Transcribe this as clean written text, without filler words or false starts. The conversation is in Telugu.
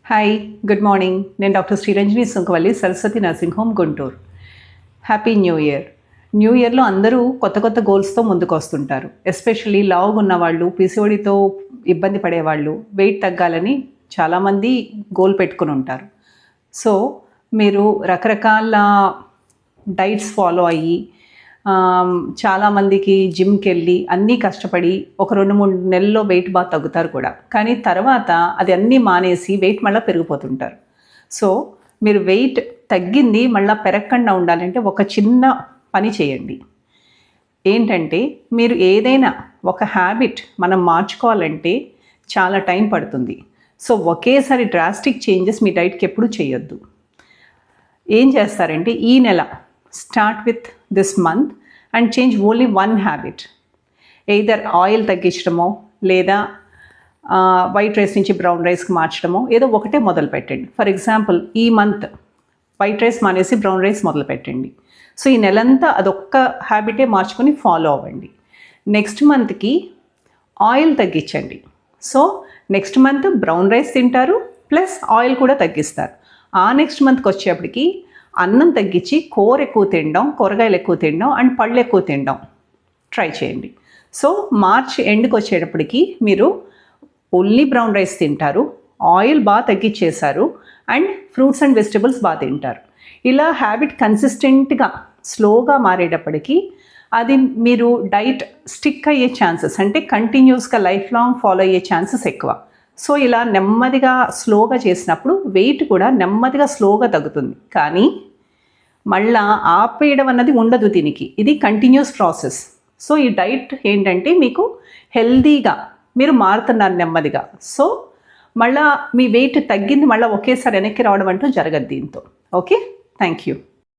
Hi, good morning. నేను doctor Sriranjani Sunkavalli, Saraswati nursing home, Guntur. Happy new year. New ఇయర్లో అందరూ కొత్త కొత్త గోల్స్తో ముందుకు వస్తుంటారు. ఎస్పెషల్లీ లావుగా ఉన్నవాళ్ళు, పీసీఓడితో ఇబ్బంది పడేవాళ్ళు, వెయిట్ తగ్గాలని చాలామంది గోల్ పెట్టుకుని ఉంటారు. సో మీరు రకరకాల డైట్స్ ఫాలో అయ్యి చాలామందికి జిమ్కి వెళ్ళి అన్నీ కష్టపడి ఒక 2-3 నెలల్లో వెయిట్ బాగా తగ్గుతారు కూడా. కానీ తర్వాత అది అన్నీ మానేసి వెయిట్ మళ్ళీ పెరిగిపోతుంటారు. సో మీరు వెయిట్ తగ్గింది మళ్ళీ పెరగకుండా ఉండాలంటే ఒక చిన్న పని చేయండి. ఏంటంటే, మీరు ఏదైనా ఒక హ్యాబిట్ మనం మార్చుకోవాలంటే చాలా టైం పడుతుంది. సో ఒకేసారి డ్రాస్టిక్ చేంజెస్ మీ డైట్కి ఎప్పుడు చేయొద్దు. ఏం చేస్తారంటే, ఈ నెల start with this month and change only one habit. Either oil తగ్గించడమో లేదా వైట్ రైస్ నుంచి బ్రౌన్ రైస్కి మార్చడమో ఏదో ఒకటే మొదలు పెట్టండి. ఫర్ ఎగ్జాంపుల్, ఈ మంత్ వైట్ రైస్ మానేసి బ్రౌన్ రైస్ మొదలు పెట్టండి. సో ఈ నెలంతా అదొక్క హ్యాబిటే మార్చుకొని ఫాలో అవ్వండి. నెక్స్ట్ మంత్కి ఆయిల్ తగ్గించండి. So next month brown rice తింటారు, ప్లస్ ఆయిల్ కూడా తగ్గిస్తారు. ఆ నెక్స్ట్ మంత్కి వచ్చేప్పటికి అన్నం తగ్గించి కూర ఎక్కువ తినడం, కూరగాయలు ఎక్కువ తినడం అండ్ పళ్ళు ఎక్కువ తినడం ట్రై చేయండి. సో మార్చ్ ఎండ్కి వచ్చేటప్పటికి మీరు ఓన్లీ బ్రౌన్ రైస్ తింటారు, ఆయిల్ బాగా తగ్గించేశారు అండ్ ఫ్రూట్స్ అండ్ వెజిటబుల్స్ బాగా తింటారు. ఇలా హ్యాబిట్ కన్సిస్టెంట్గా స్లోగా మారేటప్పటికి అది మీరు డైట్ స్టిక్ అయ్యే ఛాన్సెస్, అంటే కంటిన్యూస్గా లైఫ్ లాంగ్ ఫాలో అయ్యే ఛాన్సెస్ ఎక్కువ. సో ఇలా నెమ్మదిగా స్లోగా చేసినప్పుడు వెయిట్ కూడా నెమ్మదిగా స్లోగా తగ్గుతుంది. కానీ మళ్ళా ఆపేయడం అన్నది ఉండదు దీనికి. ఇది కంటిన్యూస్ ప్రాసెస్. సో ఈ డైట్ ఏంటంటే మీకు హెల్దీగా మీరు మారుతున్నారు నెమ్మదిగా. సో మళ్ళీ మీ వెయిట్ తగ్గింది మళ్ళీ ఒకేసారి వెనక్కి రావడం అంటూ జరగదు దీంతో. Okay, thank you.